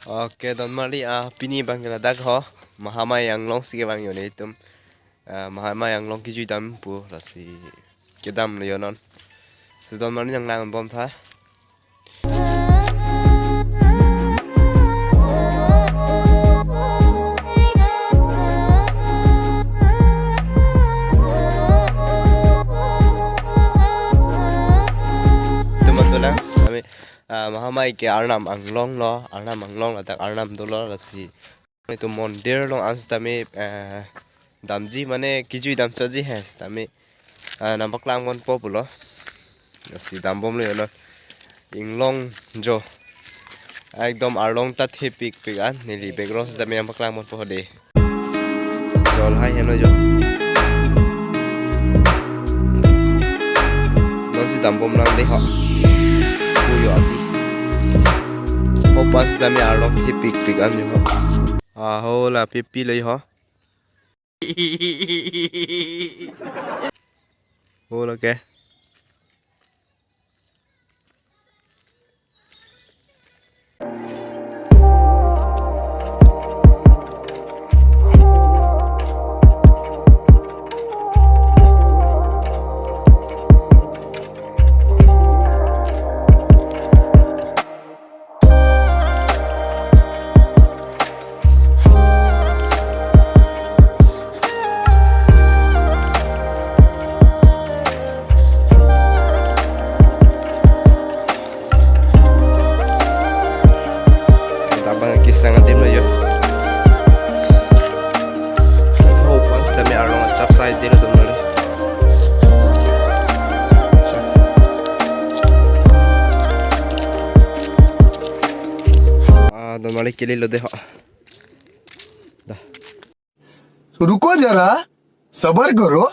Oke, don mali pini bang kena dak ho. Maha yang long sige bang yone itum. Maha yang long kiju dam pu rasi kedam le yonon. So don mali yang lang bom tha. Tulang sami Mahamai ke arnam anglong lo la tak arnam dolo rasi itu mondir long ans tami damji mane kiju dam choji hes tami nampak lang kon po pulo rasi dambom le no inglong jo ekdom arlong tat he pik an nili background tami nampak lang kon po de jol hai heno jo non si dambom lang de ho yo ati opas dami arlong he pik an jo ho la pipi le ho ho la ke sangat dim yo hope once the me arong chap side dilo dum le dum mali kili lo de ho da रुको जरा सबर करो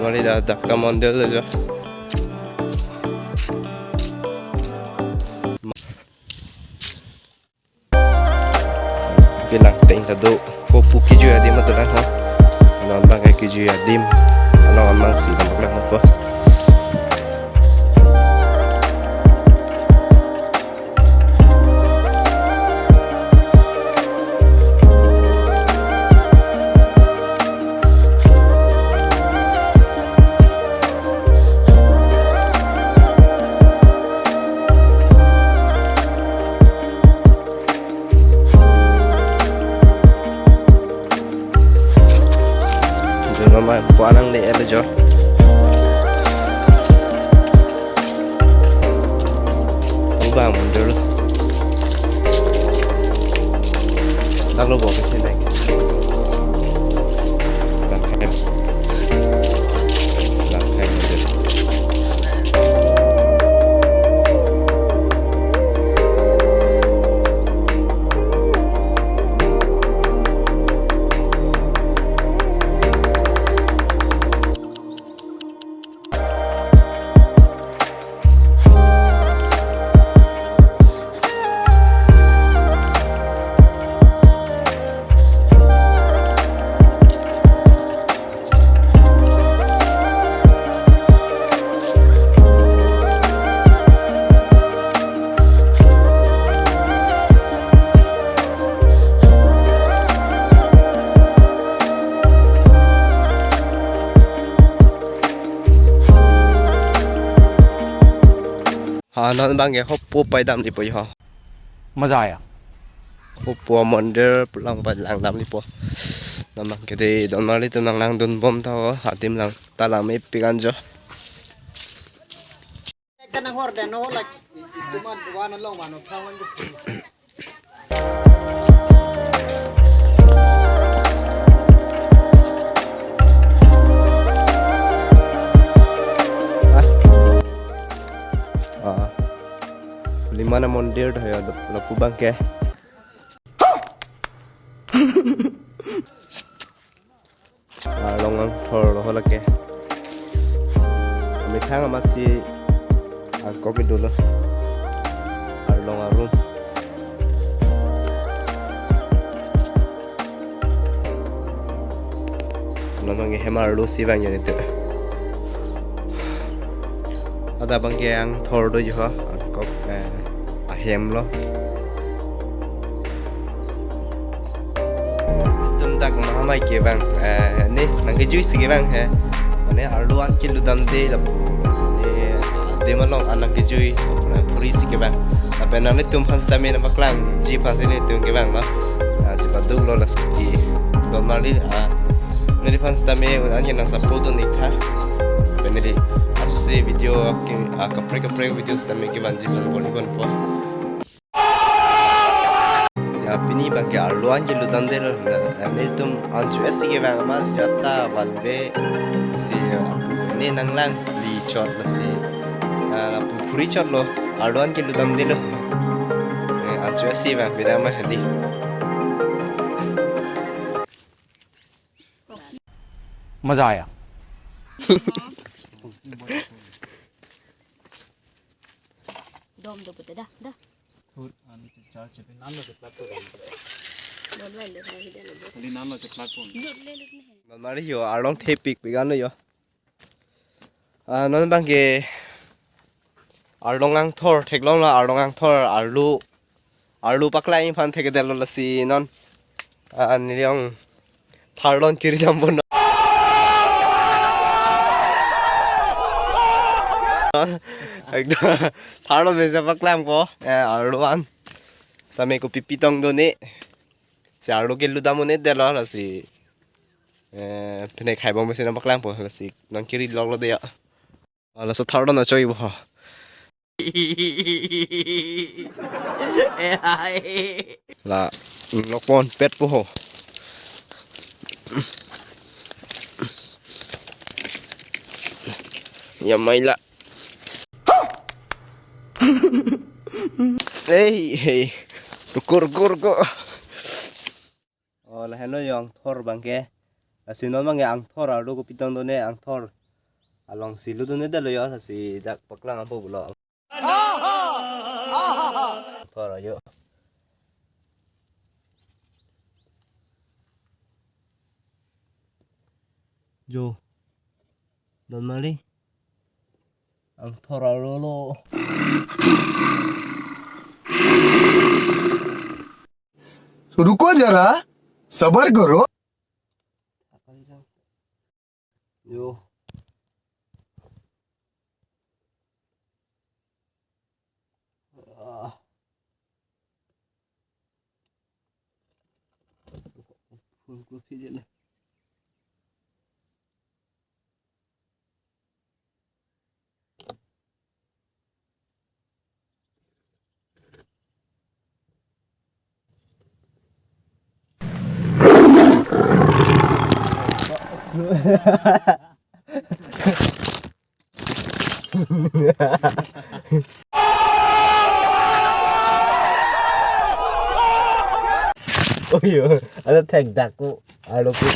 mali da dakka mondir le jo kelang teng tado popu kiju adim atulang ho non bang kiju adim ano amang si nampak lang ko mama kuanang le ele jo ba mundur đang lo bỏ cái trên này làm khem mundur non bang hop pu pai dam di po ho मजा आया hop pu mondir pulang pa lang dam di po namang kete don mali tu nang lang dun bom tho hatim lang talang me pikan jo kanang horden no like tuman wanan long wano thawan lima na mondir dhayo lapu bang ke long ang thor lo la ke mi thang ma si có cái đồ đó arlong arum nó mang cái arlo si vàng như thế ada bang cái angthor đó chứ hả có hem lo tum tak Maha cái bang nè nang cái juice cái bang ha nè arlo ăn kilo dam de là de malong anak cái juice puri si cái bang tapi nang tum phans tami na baklang ji phans ni tum cái bang lo chỉ bắt đầu lo là chỉ normally nari phans tami anh yang support ni tha peneri se video kapre video tami cái bang ji pon po pini bangke arloan jilu tandel niltum anchu esige bang ma yatta banbe si ne nanglang li chot la si puri chot lo arloan jilu tandel anchu esige bang bidang ma hadi मजा आया Dom do betul dah. Mari yo arlong thepik bigan yo non bang ke arlong angthor theklong la arlong angthor arlu paklai phan theke del la si non niliong tharlon kiri jambon ekdom tharlon besa paklam ko arluan same ko pipitong do ne si arlo ke ludamone del la si pene khai bom besa paklam po la si non kiri log lo de ya la so tharlon na choi bo là nó con pet po ho ya mai la hey ruko là heno yang thor bangke asino mang yang thor alu ko pitang do ne ang thor along silu do ne dalo ya si dak paklang ampo bulo thor ayo jo don mali ang thor alu lo रुको जरा सबर करो yo phun phía dưới này ôi giời, nó thành đặc cô, alo cô.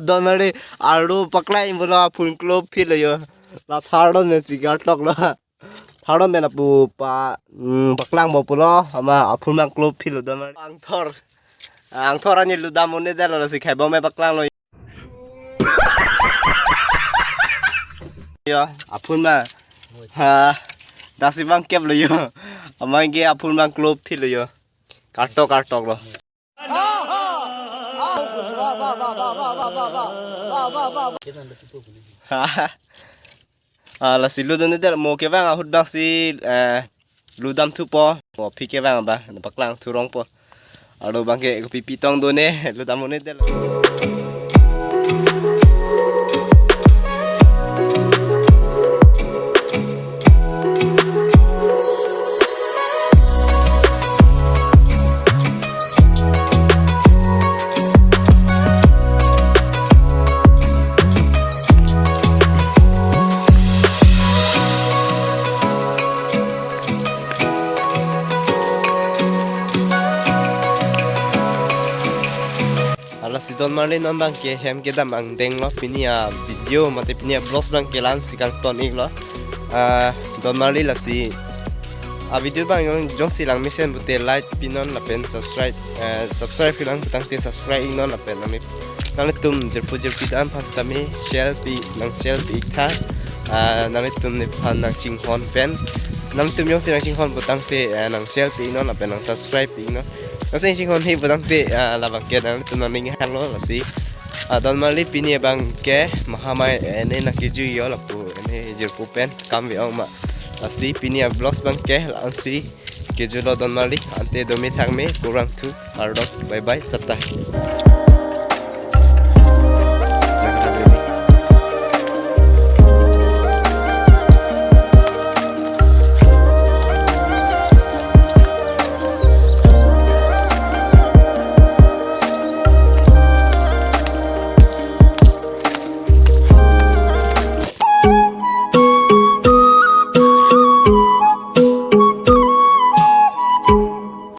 Don mari alu paklai bola phun club phil yo la thardon ne cigarette lok la thardon bena pu pa paklang bo pulo ama phun mang club phil don mari angthor ani ludamone dalo la sikhai bo me paklang lo yo phun ma ha dasi bang kep lo yo ama ge phun mang club phil yo kartok lo là si ludon ne mo ke bang hut bang si ludam thu po mo phi ke bang ba paklang thu rong po aro bang ke pi tong do ne ludam ne del si don marley non bang ke hem ke dam ang deng lo pinia video mate pinia vlogs bang ke lan si kang ton ik lo don marley la si video bang yong jong silang misen bute like pinon la pen subscribe kilang butang te subscribe inon la pen nang tum jerpu dan pas tami share pi nang share pi tha nang tum ne phan nang ching hon pen nang tum yong silang ching hon butang te nang share pi inon la pen nang subscribe pi inon nang sing ching hon hi butang te la bang ke nang tum nang ning hang lo la si don marley pini bang ke Maha mai ene na ki ju yo la pu ene jerpu pen kam vi ong ma si pinia vlogs bang ke la si ke julo don marley ante domi thang me kurang tu hardok bye bye tata